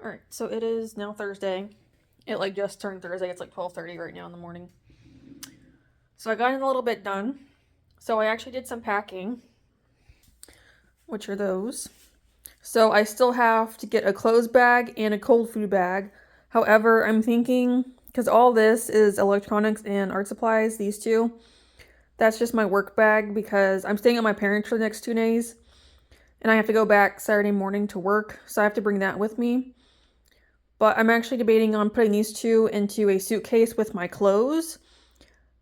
Alright, so it is now Thursday. It like just turned Thursday. It's like 12:30 right now in the morning. So I got a little bit done. So I actually did some packing, which are those. So I still have to get a clothes bag and a cold food bag. However, I'm thinking, because all this is electronics and art supplies, these two, that's just my work bag because I'm staying at my parents' for the next 2 days. And I have to go back Saturday morning to work, so I have to bring that with me. But I'm actually debating on putting these two into a suitcase with my clothes.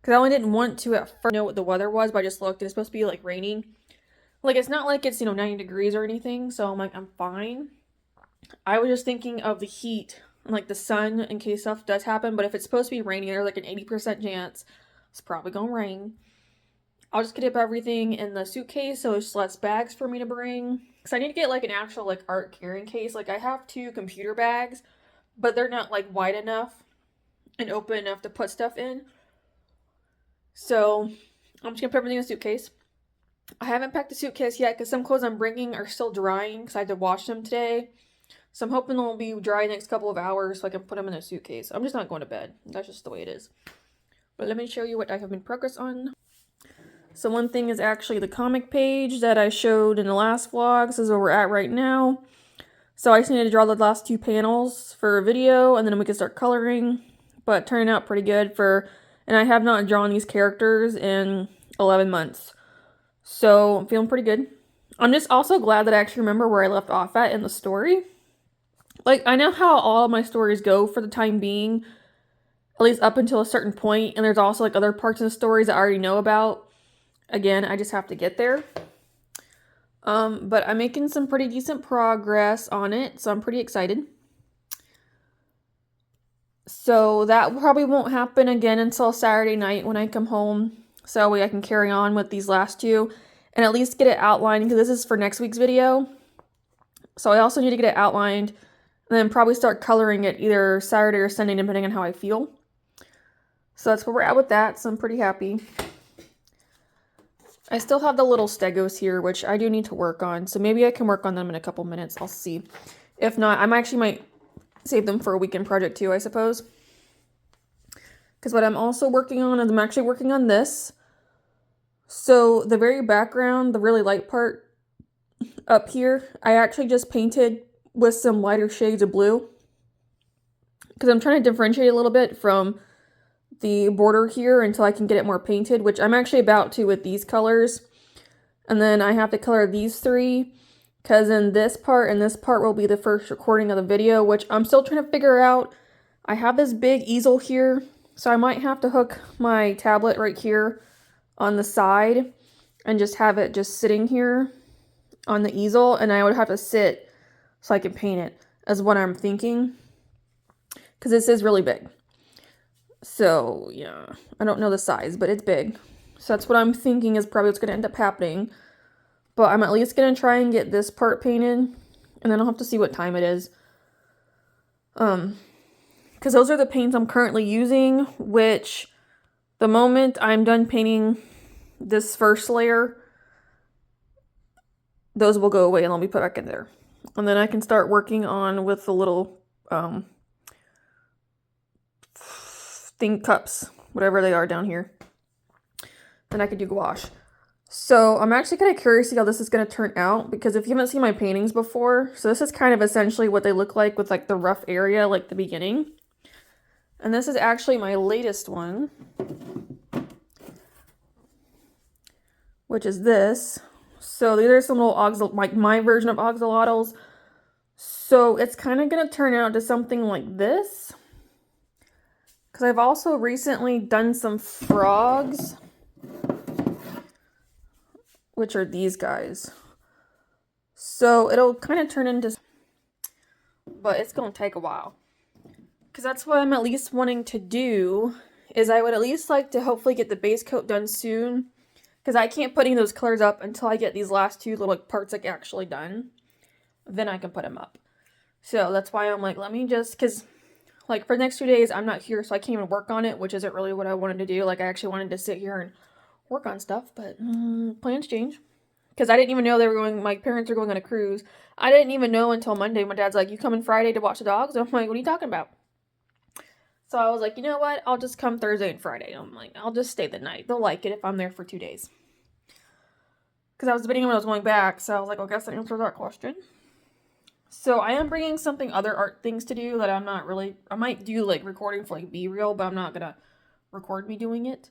Because I only didn't want to at first know what the weather was, but I just looked. It's supposed to be like raining. Like it's not like it's, 90 degrees or anything. So I'm like, I'm fine. I was just thinking of the heat and like the sun in case stuff does happen. But if it's supposed to be raining, there's like an 80% chance it's probably going to rain. I'll just get up everything in the suitcase so it's less bags for me to bring. Because I need to get like an actual like art carrying case. Like I have 2 computer bags, but they're not like wide enough and open enough to put stuff in. So I'm just gonna put everything in a suitcase. I haven't packed the suitcase yet because some clothes I'm bringing are still drying because I had to wash them today. So I'm hoping they'll be dry next couple of hours so I can put them in a suitcase. I'm just not going to bed. That's just the way it is. But let me show you what I have been progress on. So one thing is actually the comic page that I showed in the last vlog. This is where we're at right now. So I just needed to draw the last 2 panels for a video and then we can start coloring. But turning out pretty good and I have not drawn these characters in 11 months. So I'm feeling pretty good. I'm just also glad that I actually remember where I left off at in the story. Like, I know how all of my stories go for the time being, at least up until a certain point, and there's also like other parts of the stories I already know about. Again, I just have to get there. But I'm making some pretty decent progress on it, so I'm pretty excited. So that probably won't happen again until Saturday night when I come home. So I can carry on with these last 2 and at least get it outlined because this is for next week's video. So I also need to get it outlined and then probably start coloring it either Saturday or Sunday depending on how I feel. So that's where we're at with that, so I'm pretty happy. I still have the little stegos here, which I do need to work on. So maybe I can work on them in a couple minutes. I'll see. If not, I actually might save them for a weekend project too, I suppose. Because what I'm also working on is I'm actually working on this. So the very background, the really light part up here, I actually just painted with some lighter shades of blue. Because I'm trying to differentiate a little bit from the border here until I can get it more painted, which I'm actually about to with these colors. And then I have to color these 3 because in this part and this part will be the first recording of the video, which I'm still trying to figure out. I have this big easel here, so I might have to hook my tablet right here on the side and just have it just sitting here on the easel, and I would have to sit so I can paint it, is what I'm thinking. Because this is really big. So, yeah, I don't know the size, but it's big. So that's what I'm thinking is probably what's going to end up happening. But I'm at least going to try and get this part painted, and then I'll have to see what time it is. Because those are the paints I'm currently using, which the moment I'm done painting this first layer, those will go away and they'll be put back in there. And then I can start working on with the little cups, whatever they are down here. Then I could do gouache. So I'm actually kind of curious to see how this is going to turn out, because if you haven't seen my paintings before, so this is kind of essentially what they look like with like the rough area, like the beginning. And this is actually my latest one, which is this. So these are some little like my version of axolotls. So it's kind of going to turn out to something like this. Because I've also recently done some frogs, which are these guys. So it'll kind of turn into, but it's going to take a while. Because that's what I'm at least wanting to do, is I would at least like to hopefully get the base coat done soon. Because I can't put any of those colors up until I get these last 2 little parts like actually done. Then I can put them up. So that's why I'm like, let me just, because like for the next 2 days I'm not here, so I can't even work on it, which isn't really what I wanted to do. Like I actually wanted to sit here and work on stuff, but plans change. Because I didn't even know they were going, my parents were going on a cruise. I didn't even know until Monday. My dad's like, you coming Friday to watch the dogs? I'm like, what are you talking about? So I was like, you know what? I'll just come Thursday and Friday. I'm like, I'll just stay the night. They'll like it if I'm there for 2 days. Because I was debating when I was going back. So I was like, I guess that answers that question. So I am bringing something other art things to do that I'm not really, I might do like recording for like B-reel, but I'm not going to record me doing it.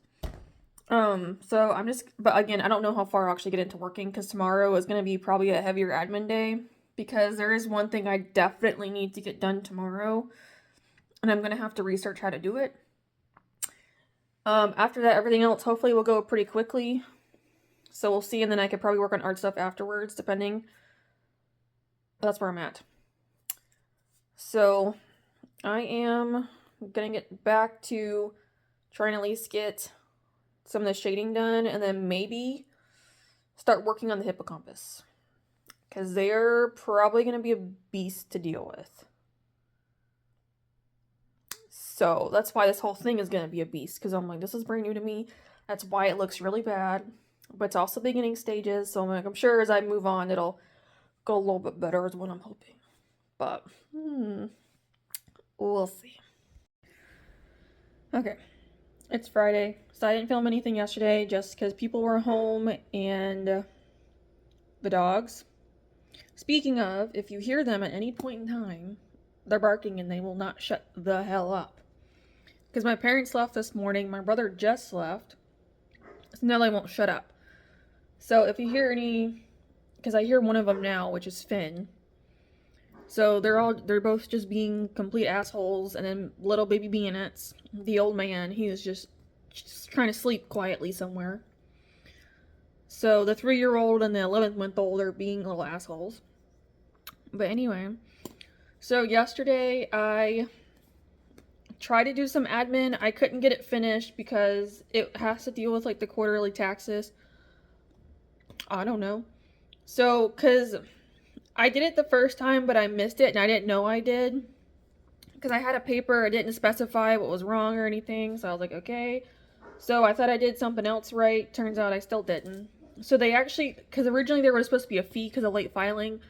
So I'm just, but again, I don't know how far I'll actually get into working because tomorrow is going to be probably a heavier admin day because there is one thing I definitely need to get done tomorrow and I'm going to have to research how to do it. After that, everything else hopefully will go pretty quickly. So we'll see. And then I could probably work on art stuff afterwards, depending. That's where I'm at. So I am going to get back to trying to at least get some of the shading done and then maybe start working on the hippocampus because they're probably going to be a beast to deal with. So that's why this whole thing is going to be a beast because I'm like, this is brand new to me. That's why it looks really bad, but it's also beginning stages. So I'm like, I'm sure as I move on, it'll go a little bit better is what I'm hoping, but we'll see. Okay. It's Friday, so I didn't film anything yesterday just because people were home and the dogs. Speaking of, if you hear them at any point in time, they're barking and they will not shut the hell up. Because my parents left this morning, my brother just left, so now they won't shut up. So if you hear any, because I hear one of them now, which is Finn. So they're both just being complete assholes, and then little baby Beanets, the old man, he is just trying to sleep quietly somewhere. So the 3-year-old and the 11-month-old are being little assholes. But anyway, so yesterday I tried to do some admin. I couldn't get it finished because it has to deal with like the quarterly taxes. I don't know. So, because I did it the first time, but I missed it, and I didn't know I did. Because I had a paper, I didn't specify what was wrong or anything, so I was like, okay. So I thought I did something else right. Turns out I still didn't. So they actually, because originally there was supposed to be a fee because of late filing,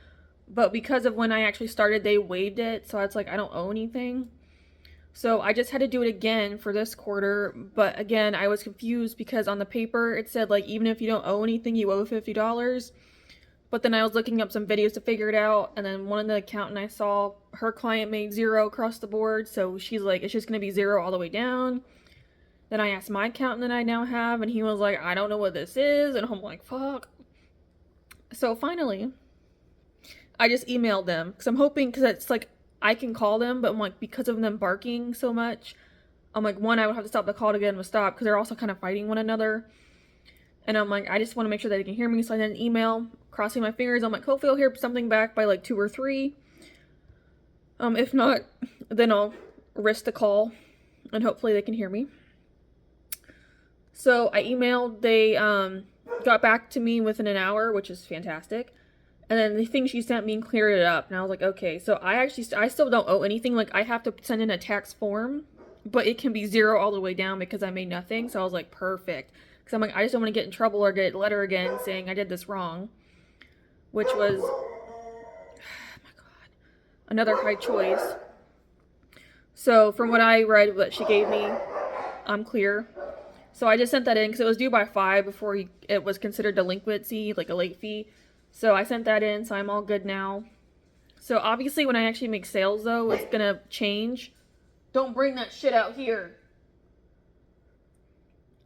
but because of when I actually started, they waived it, so it's like I don't owe anything. So I just had to do it again for this quarter, but again, I was confused because on the paper it said like even if you don't owe anything, you owe $50. But then I was looking up some videos to figure it out, and then one of the accountant I saw, her client made 0 across the board, so she's like, it's just going to be 0 all the way down. Then I asked my accountant that I now have, and he was like, I don't know what this is, and I'm like, fuck. So finally, I just emailed them, because I'm hoping, because it's like, I can call them, but I'm like, because of them barking so much, I'm like, one, I would have to stop the call to get them to stop, because they're also kind of fighting one another. And I'm like, I just want to make sure that they can hear me, so I sent an email, crossing my fingers. I'm like, hopefully I'll hear something back by like 2 or 3. If not, then I'll risk the call, and hopefully they can hear me. So I emailed, they got back to me within an hour, which is fantastic. And then the thing she sent me cleared it up, and I was like, okay. So I still don't owe anything. Like, I have to send in a tax form, but it can be 0 all the way down because I made nothing. So I was like, perfect. Because I'm like, I just don't want to get in trouble or get a letter again saying I did this wrong. Which was, oh my god, another high choice. So from what I read, what she gave me, I'm clear. So I just sent that in because it was due by 5 before it was considered delinquency, like a late fee. So I sent that in, so I'm all good now. So obviously when I actually make sales though, it's gonna change. Don't bring that shit out here.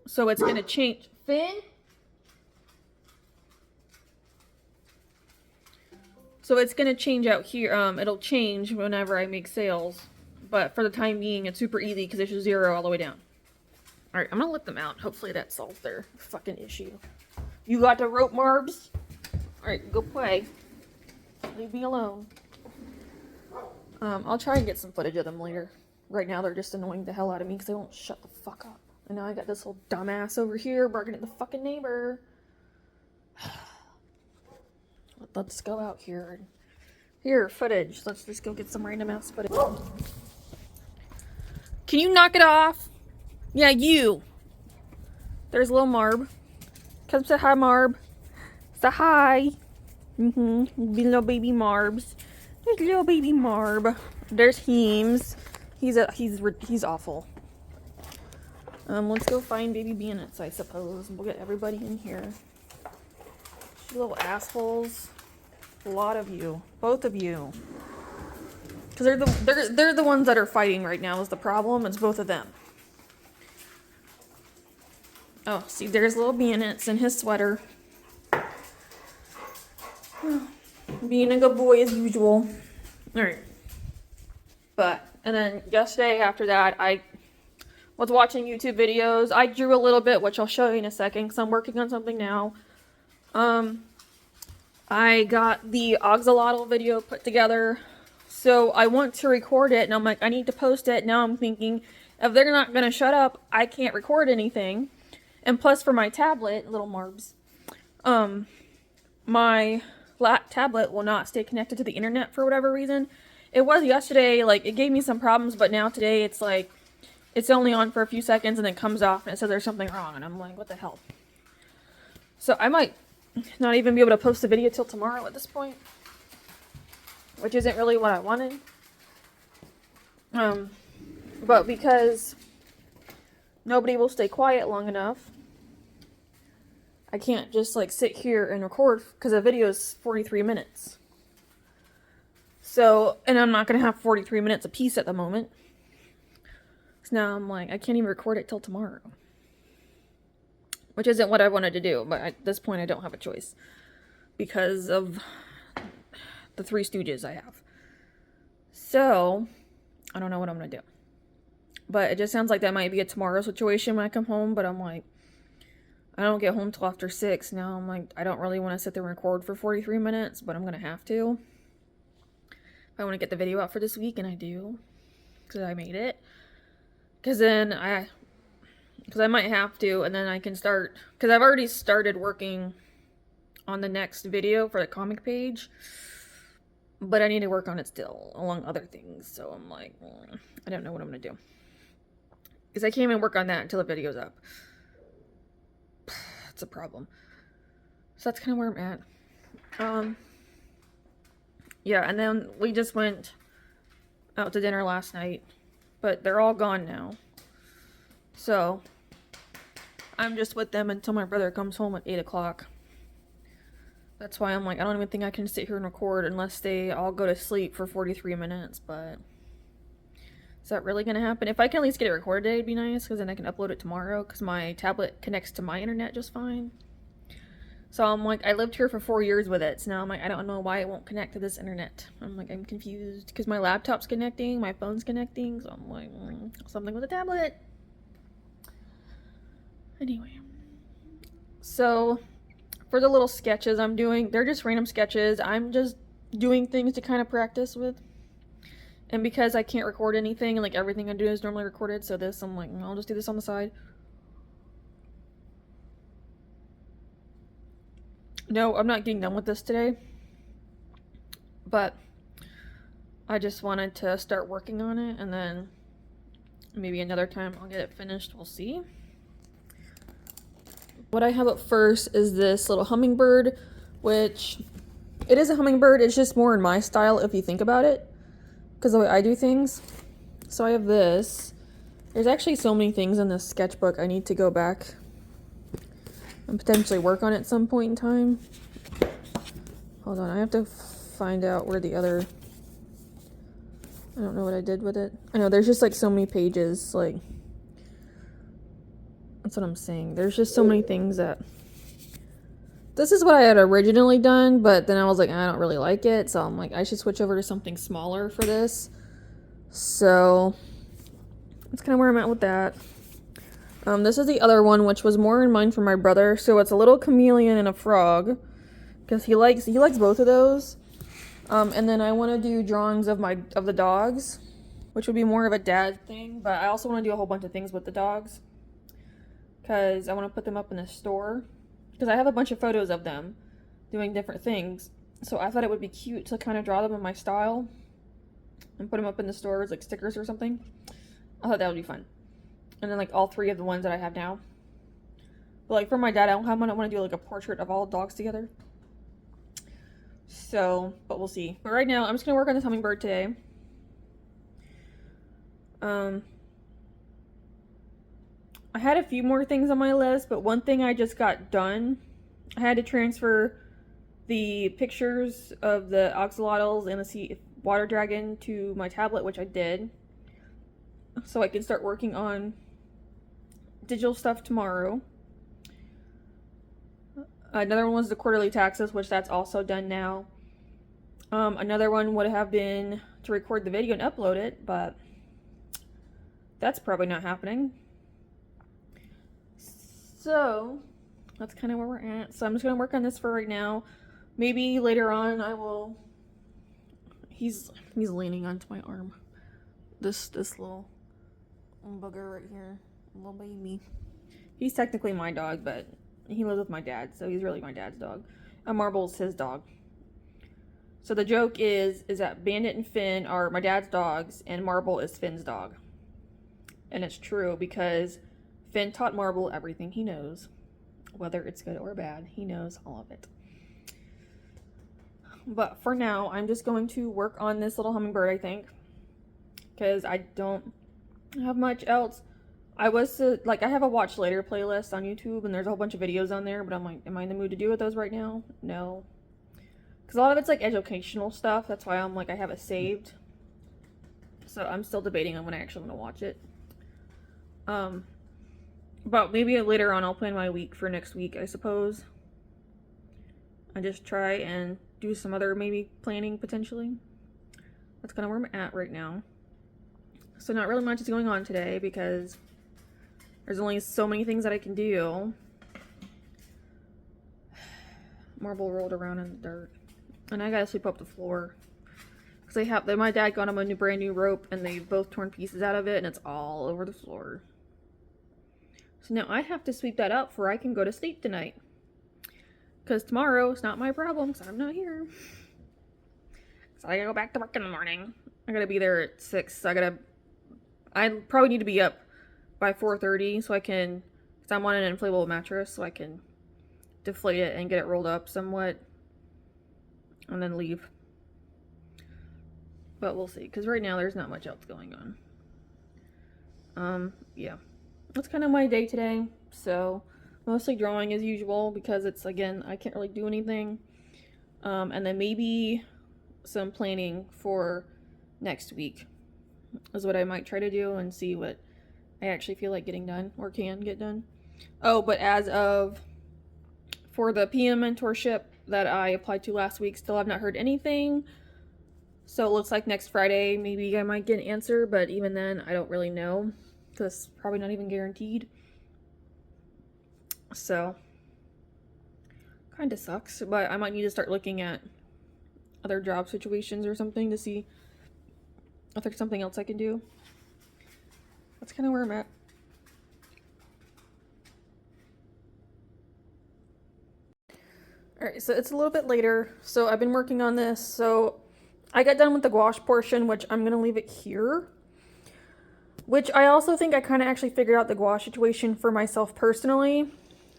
So it's gonna change. Finn? So it's gonna change out here. It'll change whenever I make sales. But for the time being, it's super easy because it's just 0 all the way down. Alright, I'm gonna let them out. Hopefully that solves their fucking issue. You got the rope, Marbs? Alright, go play. Leave me alone. I'll try and get some footage of them later. Right now they're just annoying the hell out of me because they won't shut the fuck up. And now I got this little dumbass over here barking at the fucking neighbor. Let's go out here. Here, footage. Let's just go get some random ass footage. Can you knock it off? Yeah, you. There's little Marb. Come say hi, Marb. Say hi. Little baby Marbs. There's little baby Marb. There's Heems. He's awful. Let's go find baby Bandits, I suppose. We'll get everybody in here. You little assholes. A lot of you. Both of you. Because they're the ones that are fighting right now is the problem. It's both of them. Oh, see, there's little Bandits in his sweater. Being a good boy as usual. Alright. And then yesterday after that, I was watching YouTube videos. I drew a little bit, which I'll show you in a second, because I'm working on something now. I got the Axolotl video put together. So I want to record it, and I'm like, I need to post it. Now I'm thinking, if they're not going to shut up, I can't record anything. And plus for my tablet, little Marbs, my tablet will not stay connected to the internet for whatever reason. It was yesterday, like, it gave me some problems, but now today it's like, it's only on for a few seconds and then comes off and it says there's something wrong. And I'm like, what the hell? So I might not even be able to post the video till tomorrow at this point. Which isn't really what I wanted. But because nobody will stay quiet long enough, I can't just like sit here and record because the video is 43 minutes. So, and I'm not going to have 43 minutes apiece at the moment. So now I'm like, I can't even record it till tomorrow. Which isn't what I wanted to do, but at this point I don't have a choice. Because of the Three Stooges I have. So, I don't know what I'm going to do. But it just sounds like that might be a tomorrow situation when I come home, but I'm like, I don't get home till after 6. Now I'm like, I don't really want to sit there and record for 43 minutes, but I'm going to have to. If I want to get the video out for this week, and I do. Because I made it. Because I might have to, and then I can start, because I've already started working on the next video for the comic page. But I need to work on it still, along other things. So I'm like, I don't know what I'm going to do. Because I can't even work on that until the video's up. That's a problem. So that's kind of where I'm at. Yeah, and then we just went out to dinner last night. But they're all gone now. So, I'm just with them until my brother comes home at 8 o'clock. That's why I'm like, I don't even think I can sit here and record unless they all go to sleep for 43 minutes, but is that really going to happen? If I can at least get it recorded today, it'd be nice, because then I can upload it tomorrow, because my tablet connects to my internet just fine. So I'm like, I lived here for 4 years with it, so now I'm like, I don't know why it won't connect to this internet. I'm like, I'm confused, because my laptop's connecting, my phone's connecting, so I'm like, something with the tablet. Anyway. So for the little sketches I'm doing, they're just random sketches. I'm just doing things to kind of practice with. And because I can't record anything, and like everything I do is normally recorded, so this, I'm like, I'll just do this on the side. No, I'm not getting done with this today. But I just wanted to start working on it, and then maybe another time I'll get it finished. We'll see. What I have up first is this little hummingbird, which it is a hummingbird. It's just more in my style if you think about it, because the way I do things. So I have this. There's actually so many things in this sketchbook. I need to go back and potentially work on it at some point in time. Hold on, I have to find out where the other... I don't know what I did with it. I know, there's just like so many pages, like... That's what I'm saying. There's just so many things that... This is what I had originally done, but then I was like, I don't really like it, so I'm like, I should switch over to something smaller for this. So, that's kind of where I'm at with that. This is the other one, which was more in mind for my brother. So it's a little chameleon and a frog, because he likes both of those. And then I want to do drawings of the dogs, which would be more of a dad thing. But I also want to do a whole bunch of things with the dogs, because I want to put them up in the store. Because I have a bunch of photos of them doing different things. So I thought it would be cute to kind of draw them in my style and put them up in the stores, like stickers or something. I thought that would be fun. And then like all three of the ones that I have now. But like for my dad, I want to do like a portrait of all dogs together. So, but we'll see. But right now, I'm just gonna work on this hummingbird today. I had a few more things on my list, but one thing I just got done. I had to transfer the pictures of the axolotls and the sea water dragon to my tablet, which I did. So I can start working on digital stuff tomorrow. Another one was the quarterly taxes, which that's also done now. Another one would have been to record the video and upload it, but that's probably not happening. So that's kind of where we're at. So I'm just gonna work on this for right now. Maybe later on I will. He's leaning onto my arm. This little bugger right here, little baby. He's technically my dog, but he lives with my dad, so he's really my dad's dog. And Marble's his dog. So the joke is that Bandit and Finn are my dad's dogs, and Marble is Finn's dog. And it's true because Finn taught Marble everything he knows. Whether it's good or bad, he knows all of it. But for now, I'm just going to work on this little hummingbird, I think. Because I don't have much else. I have a watch later playlist on YouTube, and there's a whole bunch of videos on there, but I'm like, am I in the mood to do with those right now? No. Because a lot of it's like educational stuff. That's why I'm like, I have it saved. So I'm still debating on when I actually want to watch it. But maybe later on I'll plan my week for next week, I suppose. I just try and do some other maybe planning potentially. That's kind of where I'm at right now. So not really much is going on today because there's only so many things that I can do. Marble rolled around in the dirt. And I gotta sweep up the floor. Because my dad got him a brand new rope and they've both torn pieces out of it and it's all over the floor. So now I have to sweep that up before I can go to sleep tonight. Because tomorrow it's not my problem because I'm not here. So I gotta go back to work in the morning. I gotta be there at 6. I probably need to be up by 4:30 so I can, because I'm on an inflatable mattress, so I can deflate it and get it rolled up somewhat and then leave. But we'll see, because right now there's not much else going on. Yeah. That's kind of my day today. So mostly drawing as usual because it's, again, I can't really do anything. And then maybe some planning for next week is what I might try to do and see what I actually feel like getting done or can get done. Oh, but for the PM mentorship that I applied to last week, still have not heard anything. So it looks like next Friday maybe I might get an answer, but even then I don't really know because it's probably not even guaranteed. So kind of sucks, but I might need to start looking at other job situations or something to see if there's something else I can do. That's kind of where I'm at. Alright, so it's a little bit later, so I've been working on this. So I got done with the gouache portion, which I'm going to leave it here. Which I also think I kind of actually figured out the gouache situation for myself personally.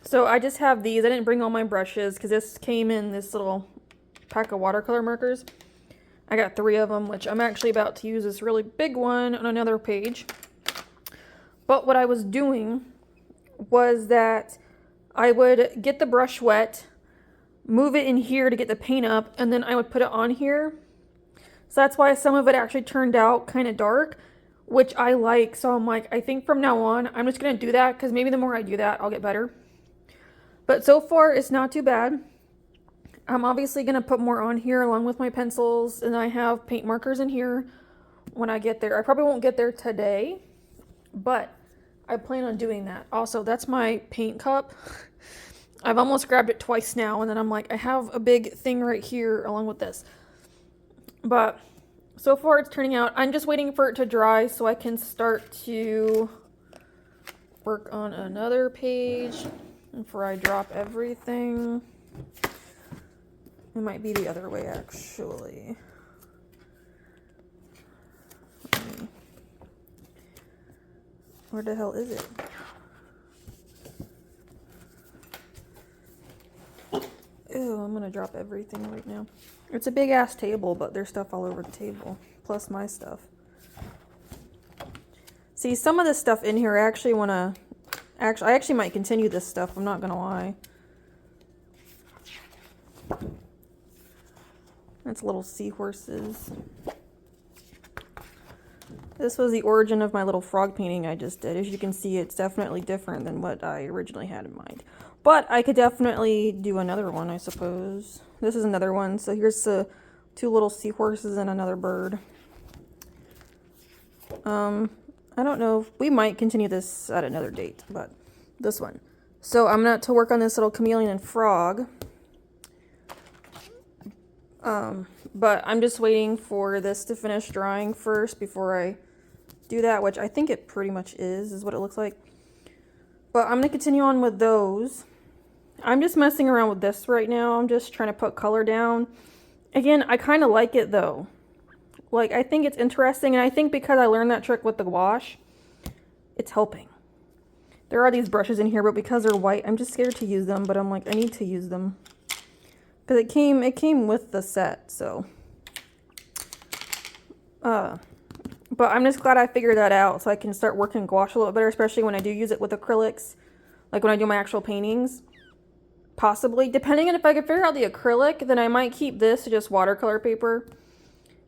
So I just have these. I didn't bring all my brushes because this came in this little pack of watercolor markers. I got 3 of them, which I'm actually about to use this really big one on another page. But what I was doing was that I would get the brush wet, move it in here to get the paint up, and then I would put it on here. So that's why some of it actually turned out kind of dark, which I like. So I'm like, I think from now on, I'm just going to do that because maybe the more I do that, I'll get better. But so far, it's not too bad. I'm obviously going to put more on here along with my pencils, and I have paint markers in here when I get there. I probably won't get there today, but I plan on doing that. Also, that's my paint cup. I've almost grabbed it twice now, and then I'm like, I have a big thing right here along with this. But so far it's turning out. I'm just waiting for it to dry so I can start to work on another page before I drop everything. It might be the other way, actually. Where the hell is it? Ew, I'm gonna gonna drop everything right now. It's a big ass table, but there's stuff all over the table, plus my stuff. See, some of this stuff in here I actually want to... I actually might continue this stuff, I'm not gonna lie. That's little seahorses. This was the origin of my little frog painting I just did. As you can see, it's definitely different than what I originally had in mind. But I could definitely do another one, I suppose. This is another one. So here's the 2 little seahorses and another bird. I don't know. We might continue this at another date, but this one. So I'm going to work on this little chameleon and frog. But I'm just waiting for this to finish drying first before I do that, which I think it pretty much is what it looks like. But I'm going to continue on with those. I'm just messing around with this right now. I'm just trying to put color down. Again, I kind of like it though. Like, I think it's interesting, and I think because I learned that trick with the gouache, it's helping. There are these brushes in here, but because they're white, I'm just scared to use them, but I'm like, I need to use them. Because it came with the set, so. But I'm just glad I figured that out, so I can start working gouache a little better, especially when I do use it with acrylics. Like when I do my actual paintings. Possibly. Depending on if I can figure out the acrylic, then I might keep this to just watercolor paper.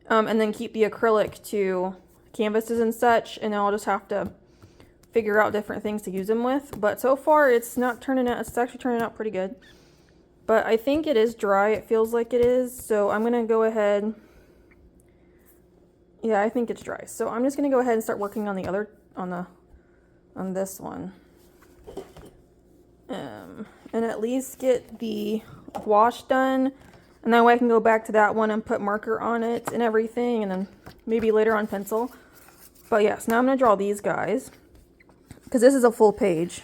And then keep the acrylic to canvases and such, and then I'll just have to figure out different things to use them with. But so far, it's not turning out, it's actually turning out pretty good. But I think it is dry, it feels like it is, so I'm gonna go ahead. Yeah, I think it's dry. So I'm just gonna go ahead and start working on the other, on this one. And at least get the wash done. And that way I can go back to that one and put marker on it and everything, and then maybe later on pencil. But yes, now I'm going to draw these guys, because this is a full page.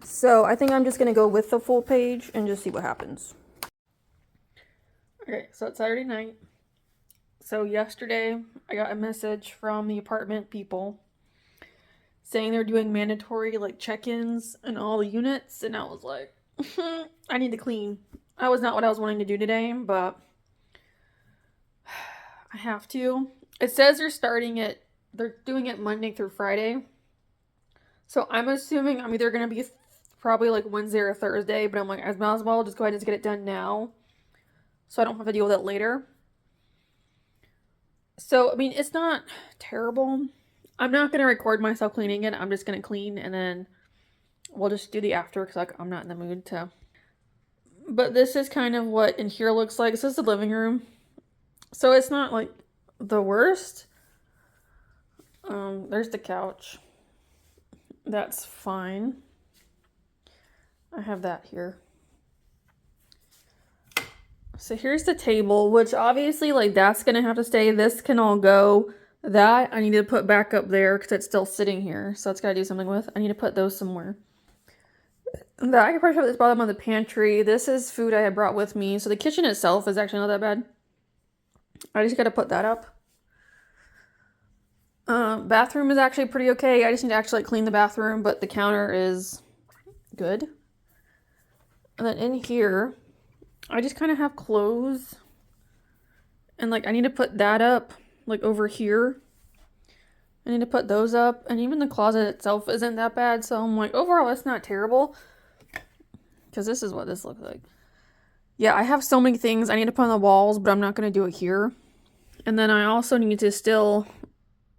So I think I'm just going to go with the full page and just see what happens. Okay, so it's Saturday night. So yesterday I got a message from the apartment people saying they're doing mandatory like check-ins in all the units, and I was like, I need to clean. That was not what I was wanting to do today, but I have to. It says they're doing it Monday through Friday. So I'm assuming I'm either going to be probably like Wednesday or Thursday, but I'm like, I might as well just go ahead and just get it done now, so I don't have to deal with it later. So, I mean, it's not terrible. I'm not going to record myself cleaning it. I'm just going to clean, and then we'll just do the after, because like, I'm not in the mood to. But this is kind of what in here looks like. This is the living room. So it's not like the worst. There's the couch. That's fine. I have that here. So here's the table, which obviously like that's going to have to stay. This can all go. That I need to put back up there because it's still sitting here. So it's got to do something with. I need to put those somewhere. I could probably put this bottom of the pantry. This is food I had brought with me. So the kitchen itself is actually not that bad. I just got to put that up. Bathroom is actually pretty okay. I just need to actually clean the bathroom, but the counter is good. And then in here, I just kind of have clothes. And like I need to put that up like over here. I need to put those up. And even the closet itself isn't that bad. So I'm like, overall, it's not terrible. Because this is what this looks like. Yeah, I have so many things I need to put on the walls, but I'm not going to do it here. And then I also need to still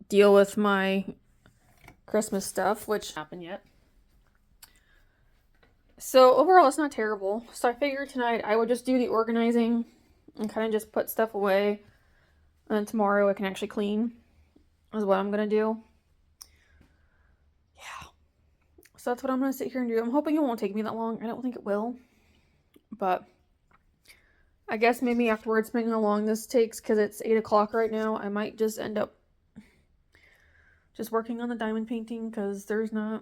deal with my Christmas stuff, which hasn't happened yet. So overall, it's not terrible. So I figured tonight I would just do the organizing and kind of just put stuff away. And then tomorrow I can actually clean is what I'm going to do. Yeah. So that's what I'm going to sit here and do. I'm hoping it won't take me that long. I don't think it will. But I guess maybe afterwards, depending on how long this takes, because it's 8 o'clock right now, I might just end up just working on the diamond painting, because there's not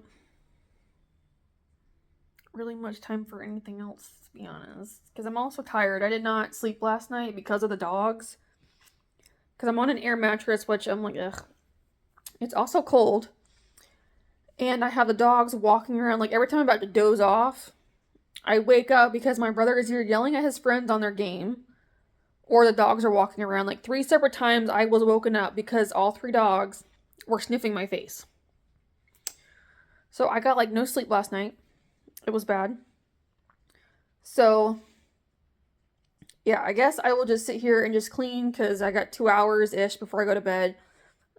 really much time for anything else, to be honest. Because I'm also tired. I did not sleep last night because of the dogs. Because I'm on an air mattress, which I'm like, ugh. It's also cold. And I have the dogs walking around. Like, every time I'm about to doze off, I wake up because my brother is here yelling at his friends on their game, or the dogs are walking around. Like 3 separate times I was woken up because all 3 dogs were sniffing my face. So I got like no sleep last night. It was bad. So yeah, I guess I will just sit here and just clean because I got 2 hours-ish before I go to bed.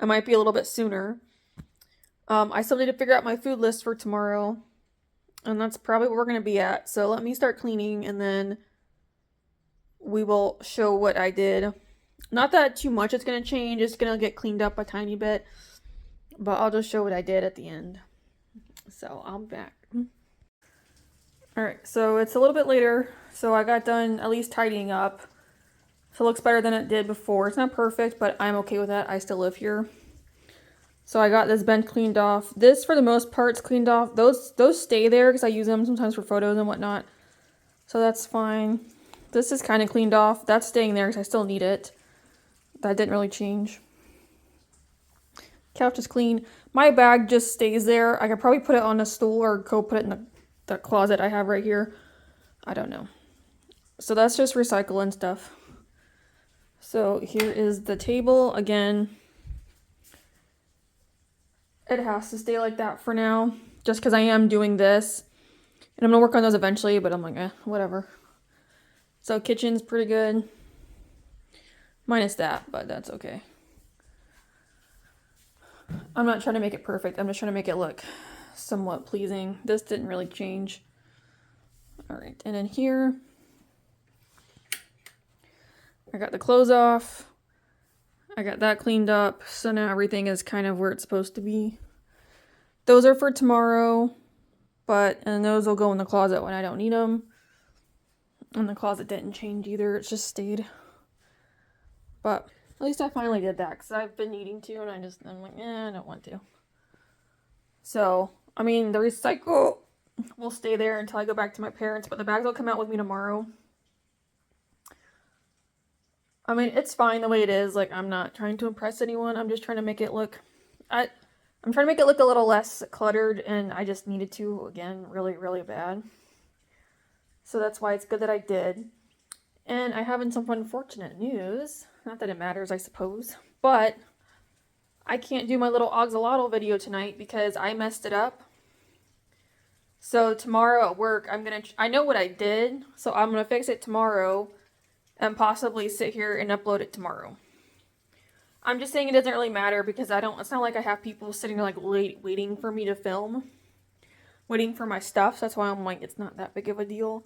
I might be a little bit sooner. I still need to figure out my food list for tomorrow. And that's probably where we're going to be at. So let me start cleaning and then we will show what I did. Not that too much it's going to change. It's going to get cleaned up a tiny bit. But I'll just show what I did at the end. So I'm back. Alright, so it's a little bit later. So I got done at least tidying up. So it looks better than it did before. It's not perfect, but I'm okay with that. I still live here. So I got this bench cleaned off. This, for the most part, is cleaned off. Those stay there because I use them sometimes for photos and whatnot. So that's fine. This is kind of cleaned off. That's staying there because I still need it. That didn't really change. Couch is clean. My bag just stays there. I could probably put it on a stool or go put it in the closet I have right here. I don't know. So that's just recycle and stuff. So here is the table again. It has to stay like that for now, just because I am doing this. And I'm going to work on those eventually, but I'm like, whatever. So kitchen's pretty good. Minus that, but that's okay. I'm not trying to make it perfect. I'm just trying to make it look somewhat pleasing. This didn't really change. Alright, and then here, I got the clothes off. I got that cleaned up, so now everything is kind of where it's supposed to be. Those are for tomorrow, and those will go in the closet when I don't need them. And the closet didn't change either, it just stayed. But at least I finally did that, because I've been needing to, and I'm like, I don't want to. So, I mean, the recycle will stay there until I go back to my parents, but the bags will come out with me tomorrow. I mean, it's fine the way it is. Like, I'm not trying to impress anyone. I'm just trying to make it look... I'm trying to make it look a little less cluttered, and I just needed to, again, really, really bad. So that's why it's good that I did. And I have some unfortunate news. Not that it matters, I suppose. But I can't do my little Axolotl video tonight because I messed it up. So tomorrow at work, I know what I did, so I'm going to fix it tomorrow. And possibly sit here and upload it tomorrow. I'm just saying it doesn't really matter because it's not like I have people sitting there like waiting for me to film. Waiting for my stuff, so that's why I'm like, it's not that big of a deal.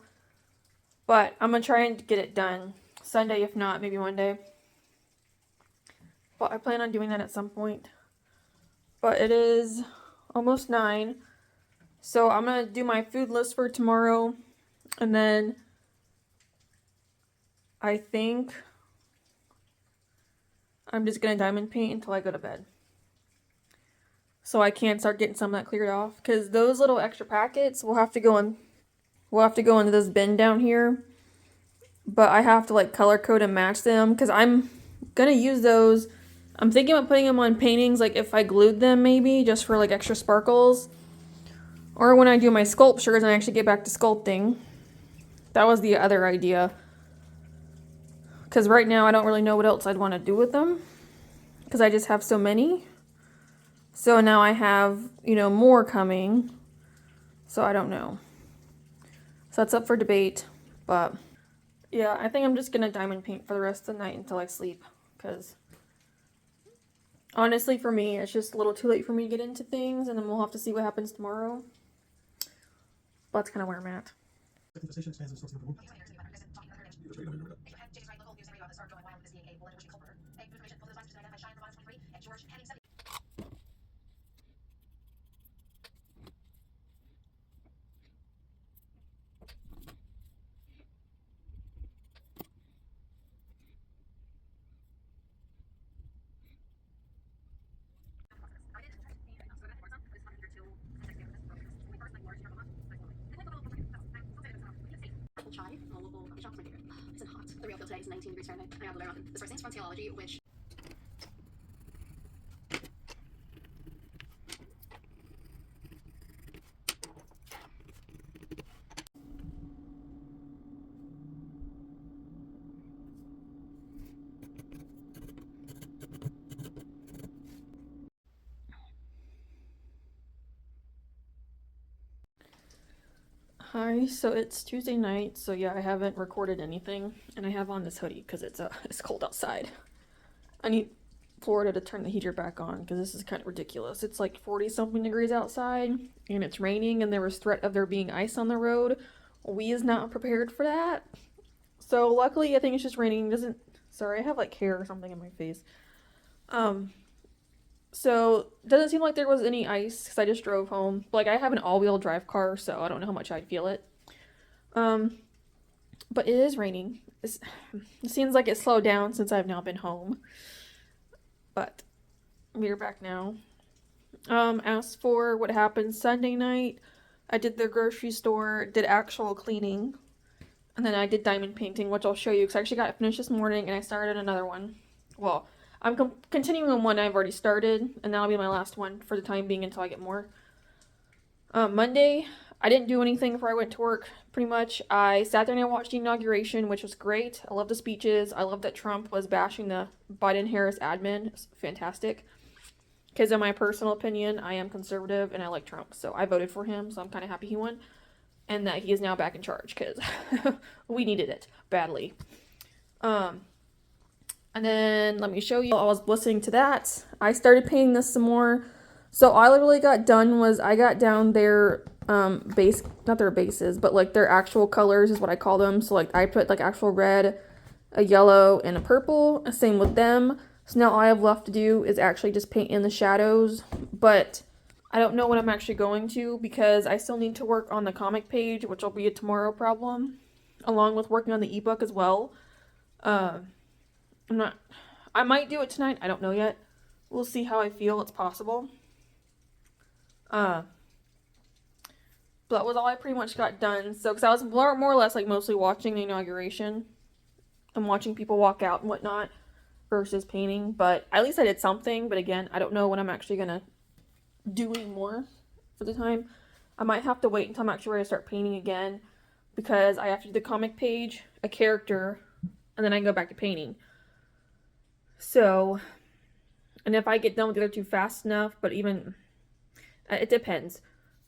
But I'm going to try and get it done Sunday, if not, maybe Monday. But I plan on doing that at some point. But it is almost 9. So I'm going to do my food list for tomorrow. And then I think I'm just going to diamond paint until I go to bed. So I can start getting some of that cleared off. Because those little extra packets will have to go into this bin down here. But I have to like color code and match them. Because I'm going to use those. I'm thinking about putting them on paintings. Like if I glued them maybe. Just for like extra sparkles. Or when I do my sculptures and I actually get back to sculpting. That was the other idea. Because right now I don't really know what else I'd want to do with them. Because I just have so many. So now I have, more coming. So I don't know. So that's up for debate. But yeah, I think I'm just going to diamond paint for the rest of the night until I sleep. Because honestly for me, it's just a little too late for me to get into things. And then we'll have to see what happens tomorrow. But that's kind of where I'm at. Chai, a local coffee shop, is my favorite. It's in hot. The real feel today is 19 degrees Fahrenheit. I got blueberry muffin. This first thing's from Theology, which... Hi, so it's Tuesday night, so yeah, I haven't recorded anything, and I have on this hoodie because it's cold outside. I need Florida to turn the heater back on because this is kind of ridiculous. It's like 40 something degrees outside, and it's raining, and there was threat of there being ice on the road. We is not prepared for that. So luckily, I think it's just raining. Sorry, I have like hair or something in my face. Um, so doesn't seem like there was any ice because I just drove home. Like I have an all-wheel drive car, so I don't know how much I'd feel it. Um, but it is raining. It seems like it slowed down since I've now been home. But we're back now. As for what happened Sunday night, I did the grocery store, did actual cleaning, and then I did diamond painting, which I'll show you because I actually got it finished this morning and I started another one. Well, I'm continuing on one I've already started, and that'll be my last one for the time being until I get more. Monday, I didn't do anything before I went to work, pretty much. I sat there and I watched the inauguration, which was great. I love the speeches. I love that Trump was bashing the Biden-Harris admin. It's fantastic. Because in my personal opinion, I am conservative and I like Trump, so I voted for him, so I'm kind of happy he won. And that he is now back in charge, because we needed it badly. And then let me show you. I was listening to that. I started painting this some more. So all I literally got done was I got down their base, not their bases, but like their actual colors is what I call them. So like I put like actual red, a yellow, and a purple. Same with them. So now all I have left to do is actually just paint in the shadows. But I don't know when I'm actually going to because I still need to work on the comic page, which will be a tomorrow problem, along with working on the ebook as well. I might do it tonight. I don't know yet. We'll see how I feel. It's possible. But that was all I pretty much got done. So, because I was more or less like mostly watching the inauguration and watching people walk out and whatnot versus painting. But at least I did something. But again, I don't know when I'm actually going to do any more for the time. I might have to wait until I'm actually ready to start painting again because I have to do the comic page, a character, and then I can go back to painting. So, and if I get done with the other two fast enough, but even, it depends.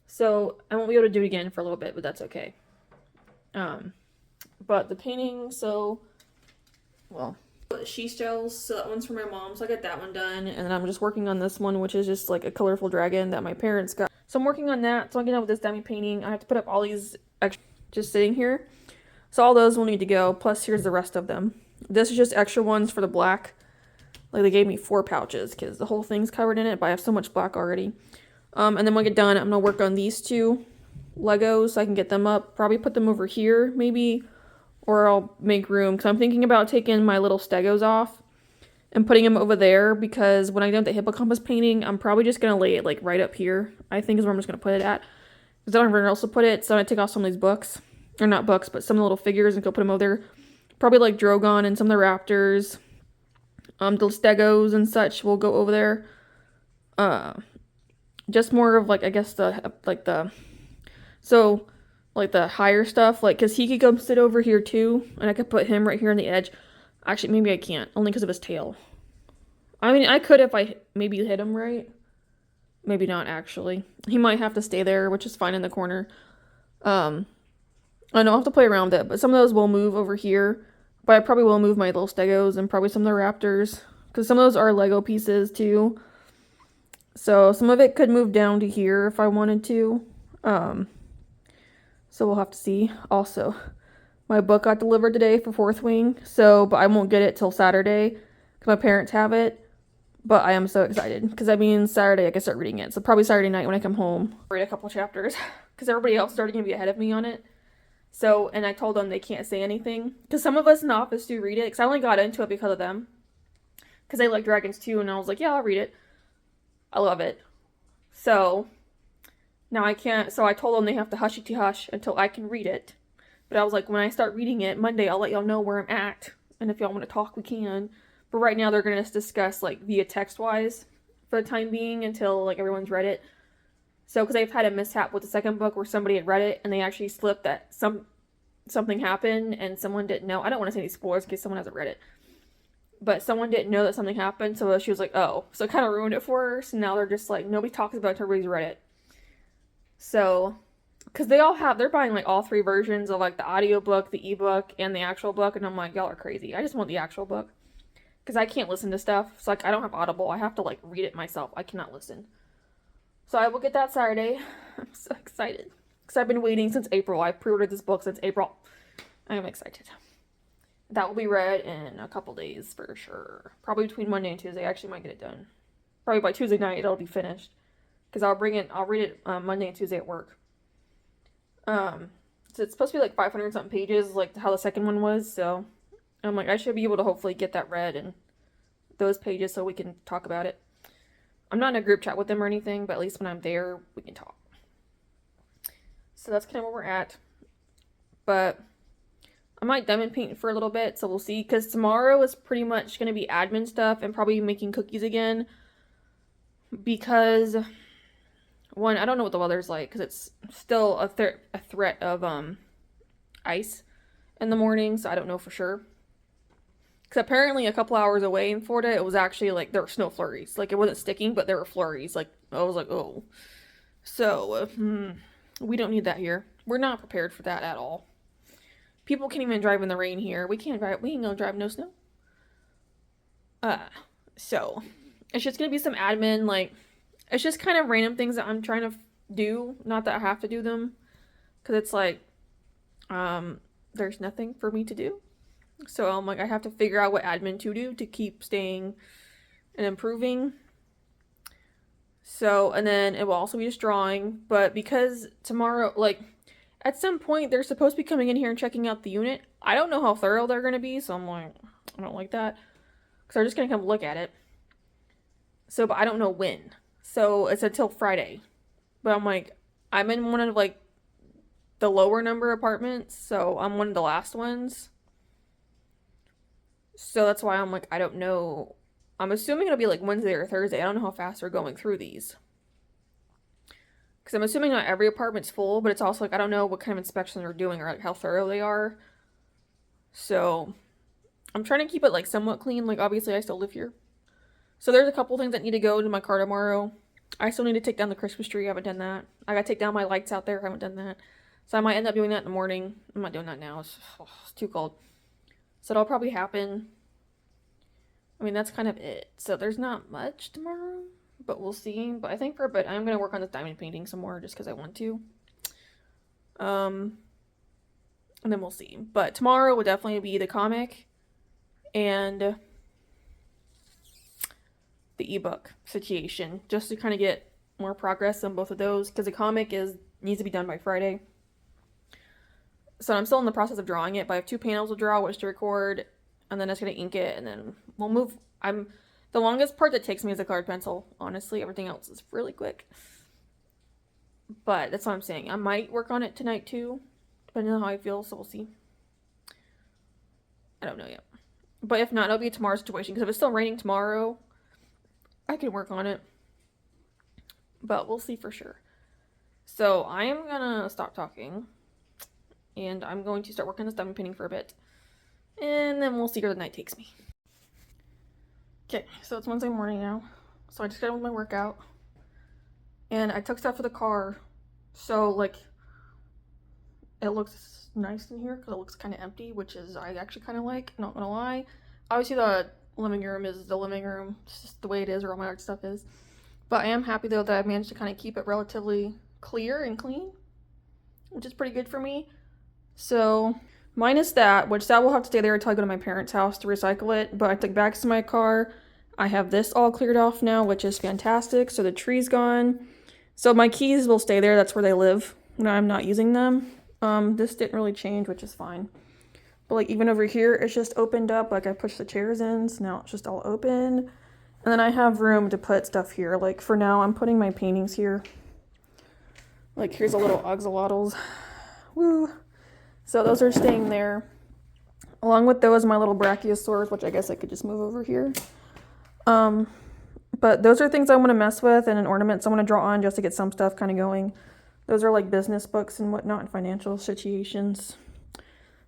So, I won't be able to do it again for a little bit, but that's okay. But the painting, she shells, so that one's for my mom, so I got that one done, and then I'm just working on this one, which is just like a colorful dragon that my parents got. So I'm working on that, so I'm getting done with this dummy painting. I have to put up all these extra just sitting here. So all those will need to go, plus here's the rest of them. This is just extra ones for the black. Like they gave me 4 pouches because the whole thing's covered in it, but I have so much black already. And then when I get done, I'm going to work on these 2 Legos so I can get them up. Probably put them over here, maybe, or I'll make room. Because I'm thinking about taking my little stegos off and putting them over there because when I do the hippocampus painting, I'm probably just going to lay it like right up here, I think is where I'm just going to put it at. Because I don't have anywhere else to put it, so I'm going to take off some of these books. Or not books, but some of the little figures and go put them over there. Probably like Drogon and some of the raptors. The stegos and such will go over there. Just more of like, I guess the higher stuff, like, cause he could come sit over here too, and I could put him right here on the edge. Actually, maybe I can't, only because of his tail. I mean, I could if I maybe hit him right. Maybe not, actually. He might have to stay there, which is fine in the corner. I know I'll have to play around with it, but some of those will move over here. But I probably will move my little stegos and probably some of the raptors. Because some of those are Lego pieces too. So some of it could move down to here if I wanted to. So we'll have to see. Also, my book got delivered today for Fourth Wing. But I won't get it till Saturday. Because my parents have it. But I am so excited. Because that means Saturday I can start reading it. So probably Saturday night when I come home. Read a couple chapters. Because everybody else started going to be ahead of me on it. So, and I told them they can't say anything. Because some of us in the office do read it. Because I only got into it because of them. Because they like dragons too. And I was like, yeah, I'll read it. I love it. So, now I can't. So I told them they have to hushy-hush until I can read it. But I was like, when I start reading it Monday, I'll let y'all know where I'm at. And if y'all want to talk, we can. But right now, they're going to discuss, like, via text-wise for the time being until, like, everyone's read it. So, because I've had a mishap with the second book where somebody had read it and they actually slipped that something happened and someone didn't know. I don't want to say any spoilers in case someone hasn't read it. But someone didn't know that something happened, so she was like, oh. So it kind of ruined it for her. So now they're just like, nobody talks about it until everybody's read it. So because they're buying like all 3 versions of like the audiobook, the ebook, and the actual book, and I'm like, y'all are crazy. I just want the actual book because I can't listen to stuff. It's like I don't have Audible. I have to like read it myself. I cannot listen. So I will get that Saturday. I'm so excited because I've been waiting since April. I've pre-ordered this book since April. I am excited. That will be read in a couple days for sure. Probably between Monday and Tuesday. I actually might get it done. Probably by Tuesday night it'll be finished. Because I'll read it Monday and Tuesday at work. So it's supposed to be like 500 something pages, like how the second one was. So I'm like, I should be able to hopefully get that read and those pages so we can talk about it. I'm not in a group chat with them or anything, but at least when I'm there, we can talk. So that's kind of where we're at. But I might diamond paint for a little bit, so we'll see. Because tomorrow is pretty much going to be admin stuff and probably making cookies again. Because, one, I don't know what the weather's like. Because it's still a threat of ice in the morning, so I don't know for sure. Because apparently a couple hours away in Florida, it was actually like, there were snow flurries. Like, it wasn't sticking, but there were flurries. Like, I was like, oh. So, we don't need that here. We're not prepared for that at all. People can't even drive in the rain here. We ain't gonna drive no snow. So it's just gonna be some admin, like, it's just kind of random things that I'm trying to do. Not that I have to do them, because it's like, there's nothing for me to do. So I'm like, I have to figure out what admin to do to keep staying and improving. So, and then it will also be just drawing, but because tomorrow, like, at some point, they're supposed to be coming in here and checking out the unit. I don't know how thorough they're going to be, so I'm like, I don't like that. Because they're just going to come look at it. So, but I don't know when. So, it's until Friday. But I'm like, I'm in one of, like, the lower number apartments. So, I'm one of the last ones. So, that's why I'm like, I don't know. I'm assuming it'll be, like, Wednesday or Thursday. I don't know how fast they're going through these. Because I'm assuming not every apartment's full, but it's also like, I don't know what kind of inspection they're doing or like how thorough they are. So I'm trying to keep it like somewhat clean. Like obviously I still live here. So there's a couple things that need to go to my car tomorrow. I still need to take down the Christmas tree. I haven't done that. I gotta take down my lights out there. I haven't done that. So I might end up doing that in the morning. I'm not doing that now. It's too cold. So that'll probably happen. I mean, that's kind of it. So there's not much tomorrow. But we'll see. But I think for a bit, I'm going to work on this diamond painting some more just because I want to. And then we'll see. But tomorrow will definitely be the comic and the ebook situation. Just to kind of get more progress on both of those. Because the comic needs to be done by Friday. So I'm still in the process of drawing it. But I have 2 panels to draw, which to record. And then it's going to ink it. And then we'll move. The longest part that takes me is the colored pencil. Honestly, everything else is really quick. But that's what I'm saying. I might work on it tonight too, depending on how I feel, so we'll see. I don't know yet. But if not, it'll be a tomorrow situation, because if it's still raining tomorrow, I can work on it. But we'll see for sure. So I am gonna stop talking, and I'm going to start working on this diamond painting for a bit. And then we'll see where the night takes me. Okay, so it's Wednesday morning now. So I just got done with my workout. And I took stuff for the car. So, like, it looks nice in here because it looks kind of empty, which is I actually kind of like, not gonna lie. Obviously, the living room is the living room. It's just the way it is, or all my art stuff is. But I am happy, though, that I managed to kind of keep it relatively clear and clean, which is pretty good for me. So, minus that, which that will have to stay there until I go to my parents' house to recycle it. But I took bags to my car. I have this all cleared off now, which is fantastic. So the tree's gone. So my keys will stay there. That's where they live when I'm not using them. This didn't really change, which is fine. But like even over here, it's just opened up. Like I pushed the chairs in, so now it's just all open. And then I have room to put stuff here. Like for now, I'm putting my paintings here. Like here's a little axolotls. Woo! So those are staying there. Along with those, my little brachiosaurs, which I guess I could just move over here. But those are things I want to mess with, and an ornaments I want to draw on just to get some stuff kind of going. Those are like business books and whatnot and financial situations.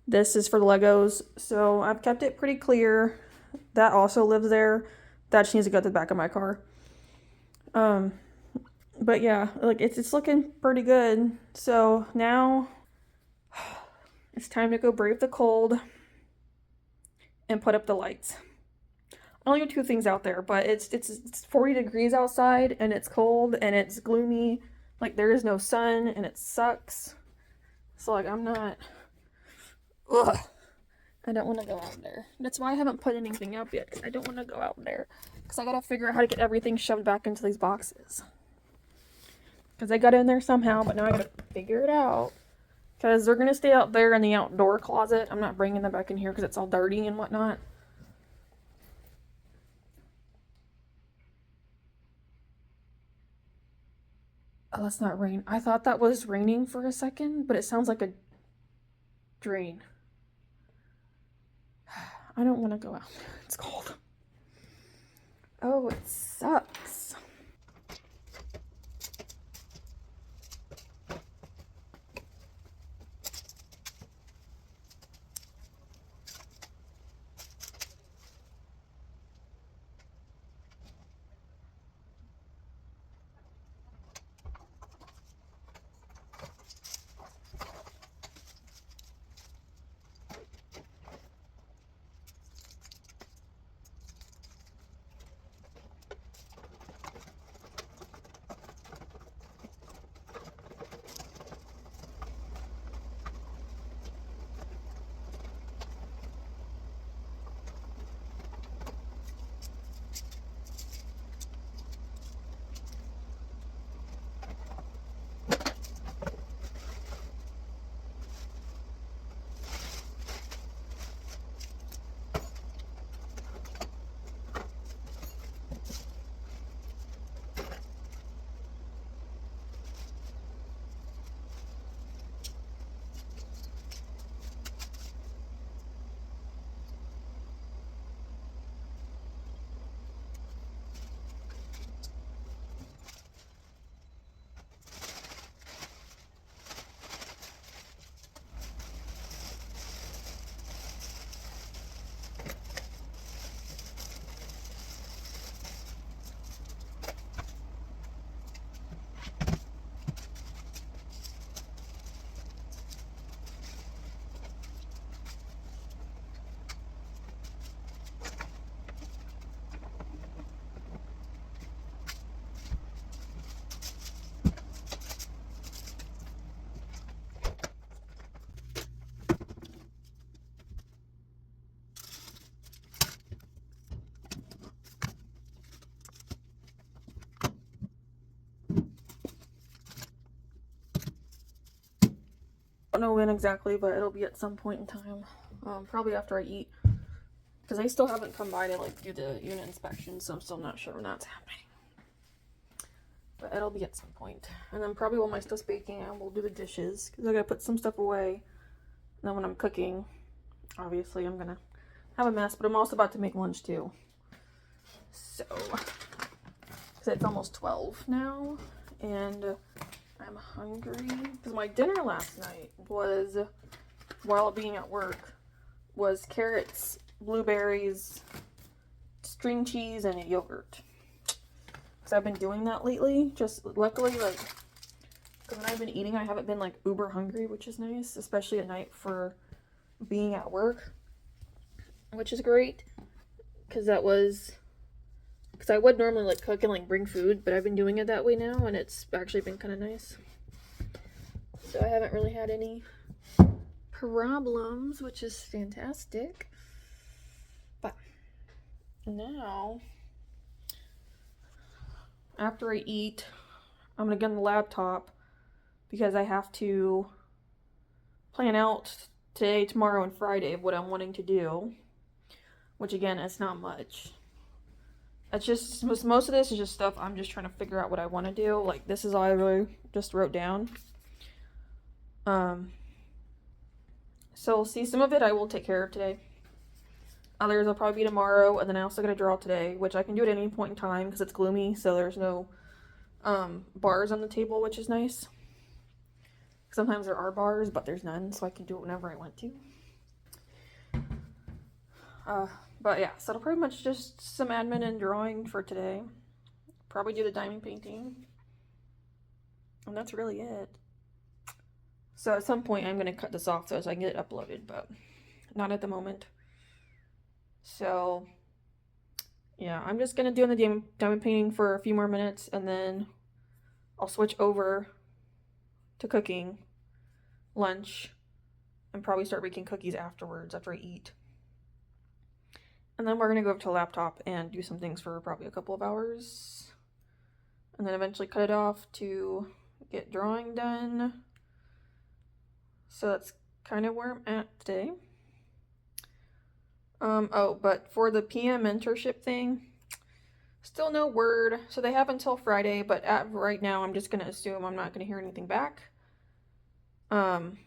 This is for the Legos. So I've kept it pretty clear. That also lives there. That just needs to go to the back of my car. But yeah, like it's looking pretty good. So now it's time to go brave the cold and put up the lights. I only have two things out there, but it's 40 degrees outside and it's cold and it's gloomy. Like there is no sun and it sucks. So like I'm not. Ugh. I don't want to go out there. That's why I haven't put anything up yet. I don't want to go out there because I gotta figure out how to get everything shoved back into these boxes. Because I got in there somehow, but now I gotta figure it out. Because they're gonna stay out there in the outdoor closet. I'm not bringing them back in here because it's all dirty and whatnot. Oh, that's not rain. I thought that was raining for a second, but it sounds like a drain. I don't want to go out there. It's cold. Oh, it sucks. I don't know when exactly, but it'll be at some point in time. Probably after I eat. Because I still haven't come by to like do the unit inspection, so I'm still not sure when that's happening. But it'll be at some point. And then probably while my stuff's baking, I will do the dishes. Because I gotta put some stuff away. And then when I'm cooking, obviously I'm gonna have a mess. But I'm also about to make lunch too. So, because it's almost 12 now. And I'm hungry. Because my dinner last night was, while being at work, was carrots, blueberries, string cheese, and a yogurt. Because I've been doing that lately. Just luckily, like, because when I've been eating, I haven't been like uber hungry, which is nice, especially at night for being at work, which is great. Because that was, because I would normally like cook and like bring food, but I've been doing it that way now, and it's actually been kind of nice. So I haven't really had any problems, which is fantastic. But now, after I eat, I'm gonna get on the laptop because I have to plan out today, tomorrow, and Friday of what I'm wanting to do, which again, it's not much. It's just, most of this is just stuff I'm just trying to figure out what I want to do. Like, this is all I really just wrote down. So we'll see. Some of it I will take care of today. Others will probably be tomorrow, and then I also got to draw today, which I can do at any point in time because it's gloomy, so there's no bars on the table, which is nice. Sometimes there are bars, but there's none, so I can do it whenever I want to. But yeah, so it'll pretty much just some admin and drawing for today. Probably do the diamond painting. And that's really it. So at some point I'm going to cut this off so I can get it uploaded, but not at the moment. So yeah, I'm just going to do the diamond painting for a few more minutes, and then I'll switch over to cooking lunch and probably start making cookies afterwards after I eat. And then we're going to go over to the laptop and do some things for probably a couple of hours. And then eventually cut it off to get drawing done. So that's kind of where I'm at today. Oh, but for the PM mentorship thing, still no word. So they have until Friday, but right now I'm just going to assume I'm not going to hear anything back. And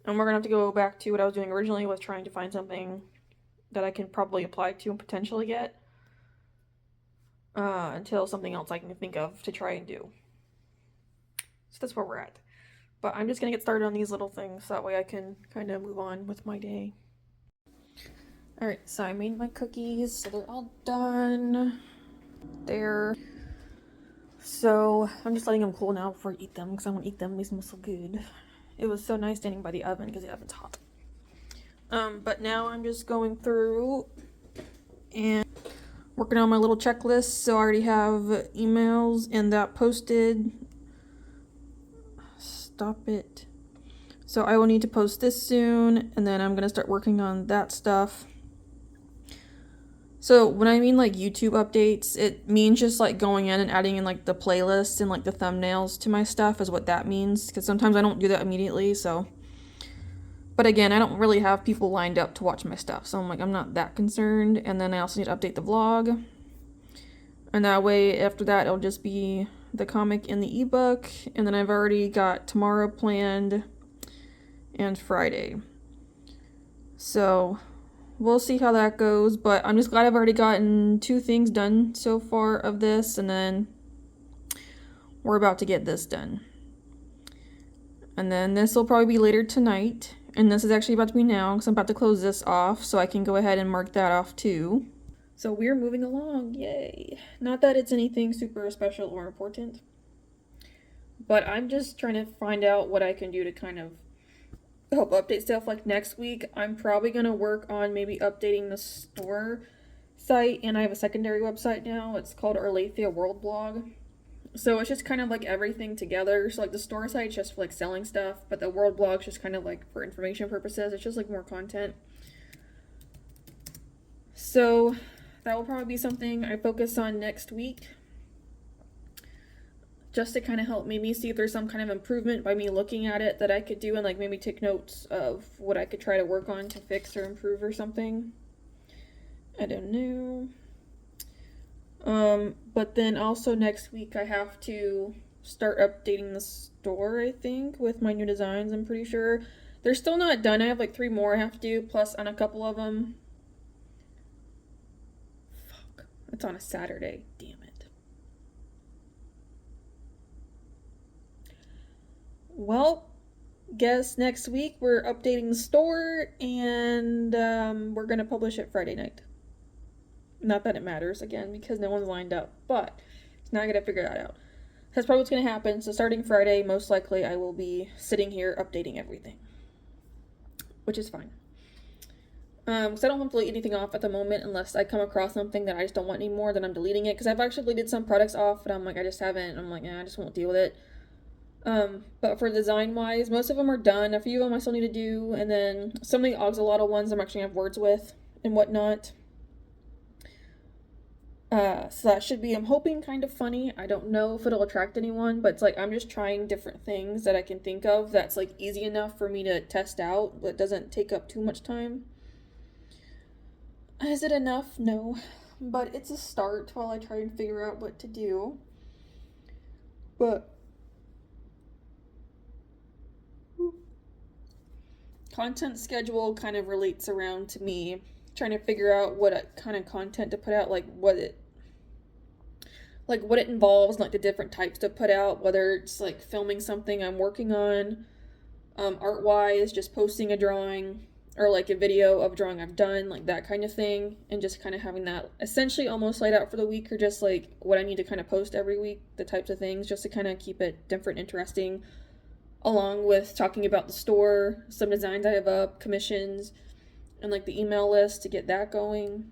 we're going to have to go back to what I was doing originally, was trying to find something that I can probably apply to and potentially get. Until something else I can think of to try and do. So that's where we're at. But I'm just going to get started on these little things so that way I can kind of move on with my day. Alright, so I made my cookies, so they're all done. There. So I'm just letting them cool now before I eat them, because I want to eat them. They smell so good. It was so nice standing by the oven because the oven's hot. But now I'm just going through and working on my little checklist. So I already have emails and that posted. Stop it. So I will need to post this soon, and then I'm going to start working on that stuff. So when I mean like YouTube updates, it means just like going in and adding in like the playlists and like the thumbnails to my stuff is what that means. Because sometimes I don't do that immediately, so. But again, I don't really have people lined up to watch my stuff, so I'm like, I'm not that concerned. And then I also need to update the vlog. And that way, after that, it'll just be the comic and the ebook. And then I've already got tomorrow planned and Friday. So we'll see how that goes, but I'm just glad I've already gotten 2 things done so far of this, and then we're about to get this done. And then this will probably be later tonight, and this is actually about to be now, because I'm about to close this off, so I can go ahead and mark that off too. So we're moving along, yay. Not that it's anything super special or important, but I'm just trying to find out what I can do to kind of help update stuff. Like next week, I'm probably going to work on maybe updating the store site, and I have a secondary website now. It's called Arlathea World Blog. So it's just kind of like everything together. So like the store site's just for like selling stuff, but the World Blog's just kind of like for information purposes. It's just like more content. So that will probably be something I focus on next week, just to kind of help maybe see if there's some kind of improvement by me looking at it that I could do, and like maybe take notes of what I could try to work on to fix or improve or something. I don't know. But then also next week I have to start updating the store, I think, with my new designs. I'm pretty sure they're still not done. I have like 3 more I have to do, plus on a couple of them. Fuck, it's on a Saturday. Damn it. Well, guess next week we're updating the store, and we're gonna publish it Friday night. Not that it matters, again, because no one's lined up, but now I gotta figure that out. That's probably what's gonna happen. So starting Friday, most likely I will be sitting here updating everything, which is fine. Because I don't want to delete anything off at the moment unless I come across something that I just don't want anymore, then I'm deleting it. Because I've actually deleted some products off, but I'm like, I just haven't. I'm like, I just won't deal with it. But for design wise, most of them are done. A few of them I still need to do, and then some of the Axolotl ones I'm actually gonna have words with and whatnot. So that should be, I'm hoping, kind of funny. I don't know if it'll attract anyone, but it's like I'm just trying different things that I can think of that's like easy enough for me to test out, but doesn't take up too much time. Is it enough? No, but it's a start while I try and figure out what to do. But content schedule kind of relates around to me trying to figure out what kind of content to put out, like what it involves, like the different types to put out, whether it's like filming something I'm working on, art-wise, just posting a drawing, or like a video of drawing I've done, like that kind of thing, and just kind of having that essentially almost laid out for the week, or just like what I need to kind of post every week, the types of things, just to kind of keep it different, interesting, along with talking about the store, some designs I have up, commissions, and like the email list to get that going.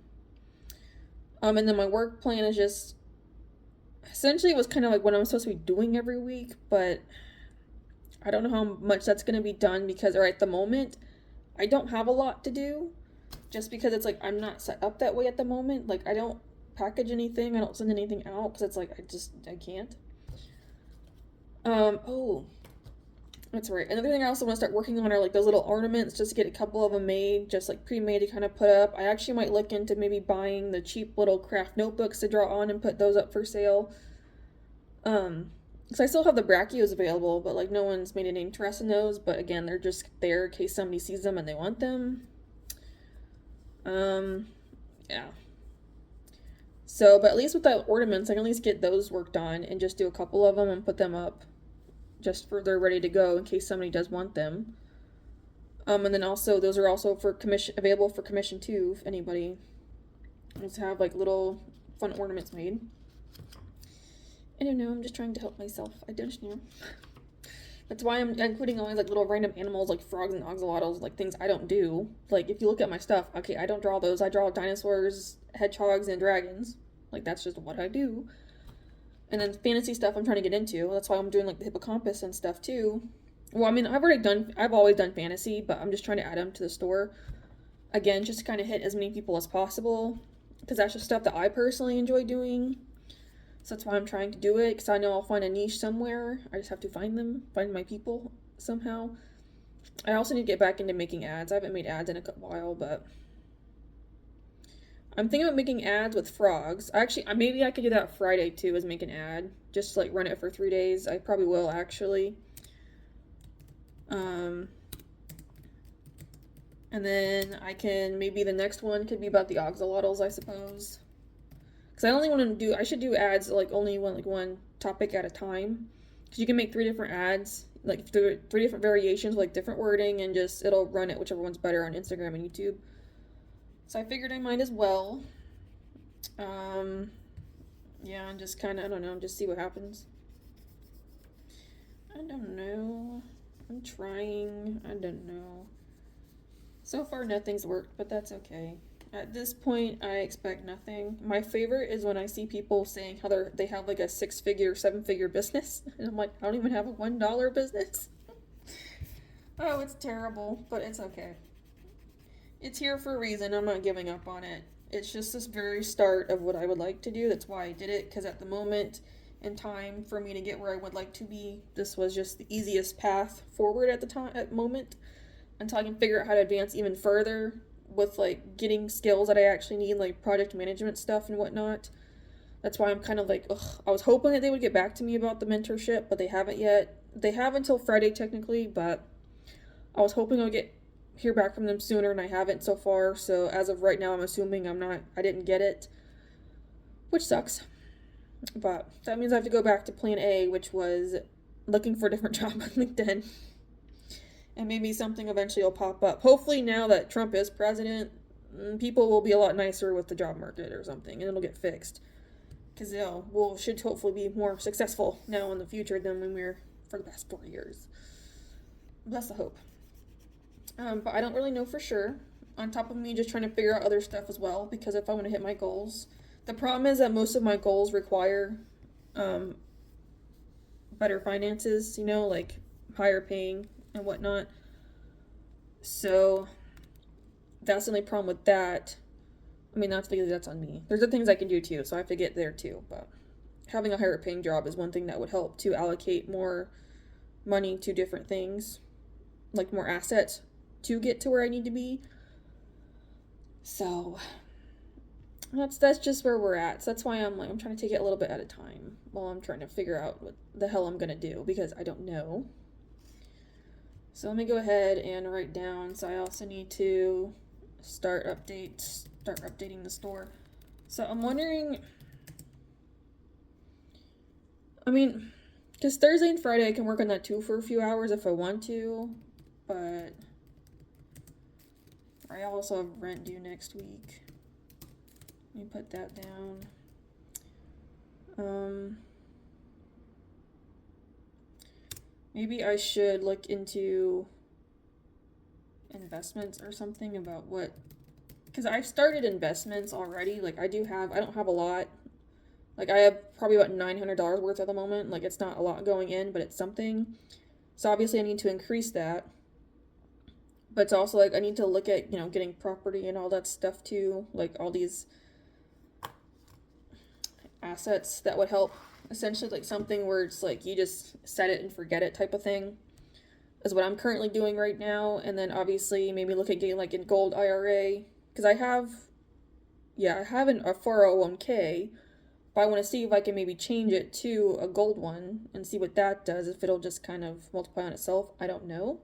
And then my work plan is just essentially it was kind of like what I'm supposed to be doing every week, but I don't know how much that's going to be done because right at the moment I don't have a lot to do, just because it's like I'm not set up that way at the moment. Like I don't package anything, I don't send anything out because it's like I can't. Oh, that's right. Another thing I also want to start working on are like those little ornaments, just to get a couple of them made, just like pre-made to kind of put up. I actually might look into maybe buying the cheap little craft notebooks to draw on and put those up for sale. Because I still have the brachios available, but like no one's made any interest in those. But again, they're just there in case somebody sees them and they want them. Yeah. So, but at least with the ornaments, I can at least get those worked on and just do a couple of them and put them up just for they're ready to go in case somebody does want them. And then also those are also for commission, available for commission too, if anybody wants to have like little fun ornaments made. I don't know, I'm just trying to help myself. I don't know. That's why I'm including always like little random animals like frogs and axolotls, like things I don't do. Like if you look at my stuff, okay, I don't draw those. I draw dinosaurs, hedgehogs, and dragons. Like that's just what I do. And then fantasy stuff I'm trying to get into. That's why I'm doing like the hippocampus and stuff too. Well, I mean, I've always done fantasy, but I'm just trying to add them to the store. Again, just to kind of hit as many people as possible. Because that's just stuff that I personally enjoy doing. So that's why I'm trying to do it. Because I know I'll find a niche somewhere. I just have to find my people somehow. I also need to get back into making ads. I haven't made ads in a while, but I'm thinking about making ads with frogs. Actually, maybe I could do that Friday too, is make an ad. Just like run it for 3 days. I probably will actually. And then maybe the next one could be about the axolotls, I suppose. Because I should do ads like only one topic at a time. Because you can make 3 different ads, like 3 different variations with like different wording, and just it'll run it whichever one's better on Instagram and YouTube. So I figured I might as well. Yeah, and just kind of, I don't know, just see what happens. I don't know. I'm trying. I don't know. So far, nothing's worked, but that's okay. At this point, I expect nothing. My favorite is when I see people saying how they have like a 6-figure, 7-figure business. And I'm like, I don't even have a $1 business. Oh, it's terrible, but it's okay. It's here for a reason. I'm not giving up on it. It's just this very start of what I would like to do. That's why I did it, because at the moment in time for me to get where I would like to be, this was just the easiest path forward at the moment, until I can figure out how to advance even further with like getting skills that I actually need, like project management stuff and whatnot. That's why I'm kind of like, I was hoping that they would get back to me about the mentorship, but they haven't yet. They have until Friday technically, but I was hoping I'll hear back from them sooner, and I haven't so far. So as of right now, I'm assuming I didn't get it, which sucks. But that means I have to go back to plan A, which was looking for a different job on LinkedIn. And maybe something eventually will pop up. Hopefully now that Trump is president, people will be a lot nicer with the job market or something, and it'll get fixed. Because should hopefully be more successful now in the future than when we were for the past 4 years. That's the hope. But I don't really know for sure. On top of me just trying to figure out other stuff as well, because if I want to hit my goals. The problem is that most of my goals require better finances, like higher paying and whatnot. So that's the only problem with that. I mean, that's on me. There's other things I can do too, so I have to get there too. But having a higher paying job is one thing that would help to allocate more money to different things, like more assets to get to where I need to be. So that's just where we're at. So that's why I'm trying to take it a little bit at a time while I'm trying to figure out what the hell I'm gonna do, because I don't know. So let me go ahead and write down. So I also need to start updating the store. So I'm wondering, I mean, because Thursday and Friday I can work on that too for a few hours if I want to, but I also have rent due next week. Let me put that down. Maybe I should look into investments or something about what, because I've started investments already. Like I don't have a lot. Like I have probably about $900 worth at the moment. Like it's not a lot going in, but it's something. So obviously I need to increase that. But it's also like I need to look at, getting property and all that stuff too. Like all these assets that would help. Essentially like something where it's like you just set it and forget it type of thing is what I'm currently doing right now. And then obviously maybe look at getting like a gold IRA, because I have a 401k, but I want to see if I can maybe change it to a gold one and see what that does, if it'll just kind of multiply on itself. I don't know,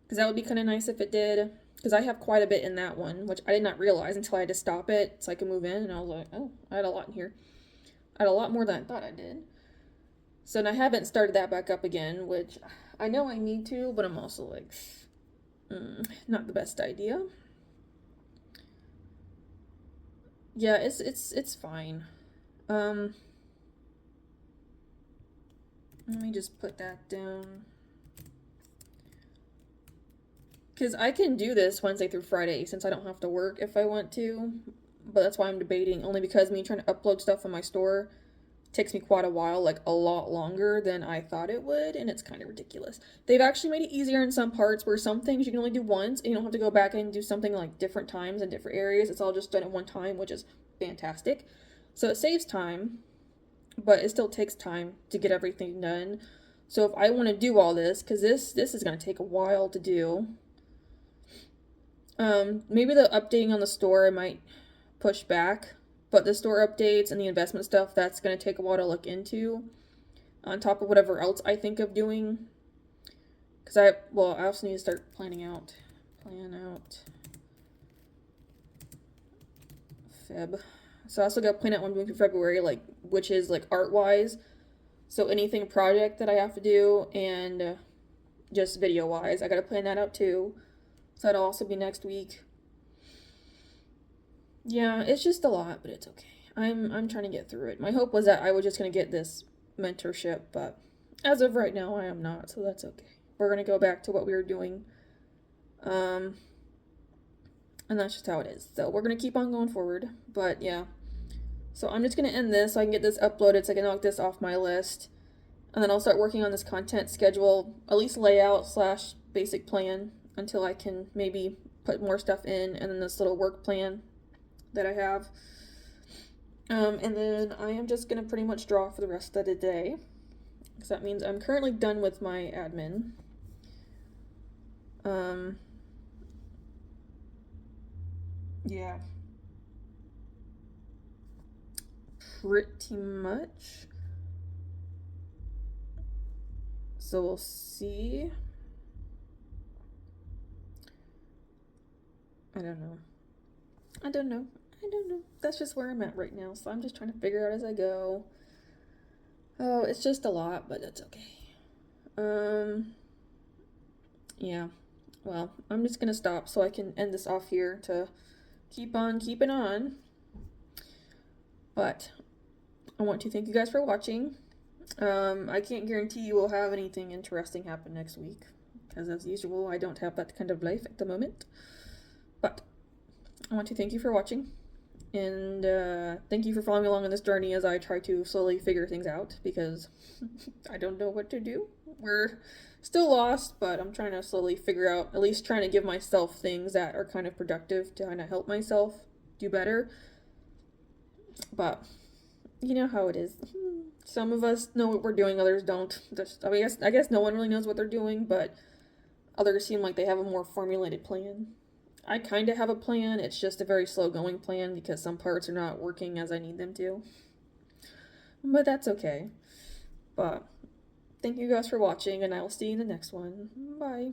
because that would be kind of nice if it did, because I have quite a bit in that one, which I did not realize until I had to stop it so I could move in, and I was like, oh, I had a lot in here. I had a lot more than I thought I did. So, and I haven't started that back up again, which I know I need to, but I'm also like, not the best idea. Yeah, it's fine. Let me just put that down. Because I can do this Wednesday through Friday since I don't have to work if I want to. But that's why I'm debating, only because me trying to upload stuff on my store takes me quite a while, like a lot longer than I thought it would, and it's kind of ridiculous. They've actually made it easier in some parts where some things you can only do once, and you don't have to go back and do something like different times in different areas. It's all just done at one time, which is fantastic. So it saves time, but it still takes time to get everything done. So if I want to do all this, because this is going to take a while to do, maybe the updating on the store I might push back, but the store updates and the investment stuff, that's going to take a while to look into on top of whatever else I think of doing, because I also need to start plan out Feb. So I also got to plan out what I'm doing for February, like, which is like art wise, so anything project that I have to do, and just video wise I got to plan that out too, so that'll also be next week. Yeah, it's just a lot, but it's okay. I'm trying to get through it. My hope was that I was just going to get this mentorship, but as of right now, I am not, so that's okay. We're going to go back to what we were doing. And that's just how it is. So we're going to keep on going forward, but yeah. So I'm just going to end this so I can get this uploaded so I can knock this off my list. And then I'll start working on this content schedule, at least layout / basic plan, until I can maybe put more stuff in, and then this little work plan that I have. And then I am just going to pretty much draw for the rest of the day, because that means I'm currently done with my admin. Yeah. Pretty much. So we'll see. I don't know. That's just where I'm at right now, so I'm just trying to figure out as I go. Oh, it's just a lot, but that's okay. Yeah. Well, I'm just gonna stop so I can end this off here to keep on keeping on. But I want to thank you guys for watching. I can't guarantee you will have anything interesting happen next week, because as usual, I don't have that kind of life at the moment. But I want to thank you for watching, and thank you for following me along on this journey as I try to slowly figure things out, because I don't know what to do. We're still lost, but I'm trying to slowly figure out, at least trying to give myself things that are kind of productive to kind of help myself do better. But you know how it is. Some of us know what we're doing, others don't. I guess no one really knows what they're doing, but others seem like they have a more formulated plan. I kind of have a plan, it's just a very slow going plan because some parts are not working as I need them to. But that's okay. But thank you guys for watching, and I will see you in the next one. Bye.